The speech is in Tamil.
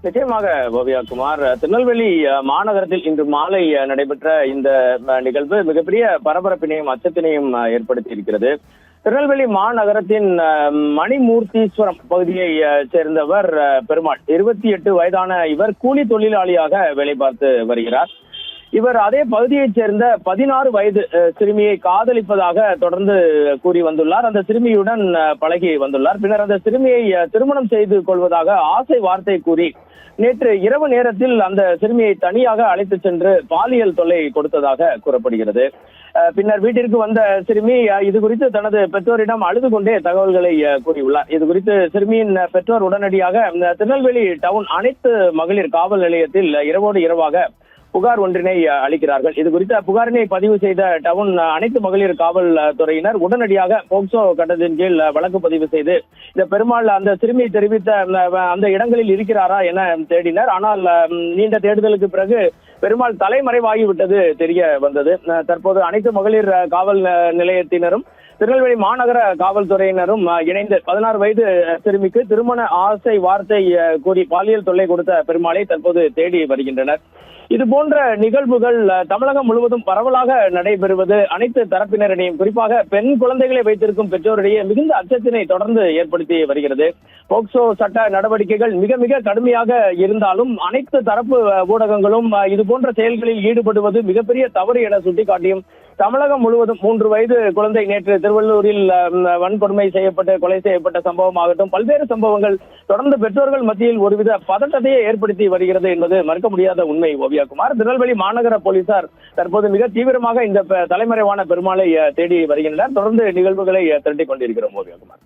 நிச்சயமாக ஓவியாகுமார், திருநெல்வேலி மாநகரத்தில் இன்று மாலை நடைபெற்ற இந்த நிகழ்வு மிகப்பெரிய பரபரப்பினையும் அச்சத்தினையும் ஏற்படுத்தி இருக்கிறது. திருநெல்வேலி மாநகரத்தின் மணிமூர்த்தீஸ்வரம் பகுதியை சேர்ந்தவர் பெருமாள். 28 வயதான இவர் கூலி தொழிலாளியாக வேலை பார்த்து வருகிறார். இவர் அதே பகுதியைச் சேர்ந்த 16 வயது சிறுமியை காதலிப்பதாக தொடர்ந்து கூறி வந்துள்ளார். அந்த சிறுமியுடன் பழகி வந்துள்ளார். பின்னர் அந்த சிறுமியை திருமணம் செய்து கொள்வதாக ஆசை வார்த்தை கூறி நேற்று இரவு நேரத்தில் அந்த சிறுமியை தனியாக அழைத்து சென்று பாலியல் தொல்லை கொடுத்ததாக கூறப்படுகிறது. பின்னர் வீட்டிற்கு வந்த சிறுமி இது குறித்து தனது பெற்றோரிடம் அழுது கொண்டே தகவல்களை கூறியுள்ளார். இது குறித்து சிறுமியின் பெற்றோர் உடனடியாக திருநெல்வேலி டவுன் அனைத்து மகளிர் காவல் நிலையத்தில் இரவோடு இரவாக புகார் ஒன்றினை அளிக்கிறார்கள். இது குறித்த புகாரினை பதிவு செய்த டவுன் அனைத்து மகளிர் காவல் துறையினர் உடனடியாக போக்சோ சட்டத்தின் கீழ் வழக்கு பதிவு செய்து இந்த பெருமாள் அந்த சிறுமி தெரிவித்த அந்த இடங்களில் இருக்கிறாரா என தேடினர். ஆனால் நீண்ட தேடுதலுக்கு பிறகு பெருமாள் தலைமறைவாகிவிட்டது தெரிய வந்தது. தற்போது அனைத்து மகளிர் காவல் நிலையத்தினரும் திருநெல்வேலி மாநகர காவல்துறையினரும் இணைந்து 16 வயது சிறுமிக்கு திருமண ஆசை வார்த்தை கூறி பாலியல் தொல்லை கொடுத்த பெருமாளை தற்போது தேடி வருகின்றனர். இது போன்ற நிகழ்வுகள் தமிழகம் முழுவதும் பரவலாக நடைபெறுவது அனைத்து தரப்பினரிடையும், குறிப்பாக பெண் குழந்தைகளை வைத்திருக்கும் பெற்றோரிடையே மிகுந்த அச்சத்தினை தொடர்ந்து ஏற்படுத்தி வருகிறது. போக்சோ சட்ட நடவடிக்கைகள் மிக மிக கடுமையாக இருந்தாலும் அனைத்து தரப்பு ஊடகங்களும் இது போன்ற செயல்களில் ஈடுபடுவது மிகப்பெரிய தவறு என சுட்டிக்காட்டியும் தமிழகம் முழுவதும் 3 வயது குழந்தை நேற்று திருவள்ளூரில் வன்கொடுமை செய்யப்பட்டு கொலை செய்யப்பட்ட சம்பவம் ஆகட்டும், பல்வேறு சம்பவங்கள் தொடர்ந்து பெற்றோர்கள் மத்தியில் ஒருவித பதட்டத்தையே ஏற்படுத்தி வருகிறது என்பது மறுக்க முடியாத உண்மை. ஓவியாகுமார், திருநெல்வேலி மாநகர போலீசார் தற்போது மிக தீவிரமாக இந்த தலைமறைவான பெருமாளை தேடி வருகின்றனர். தொடர்ந்து நிகழ்வுகளை திரட்டிக் கொண்டிருக்கிறோம். ஓவியாகுமார்.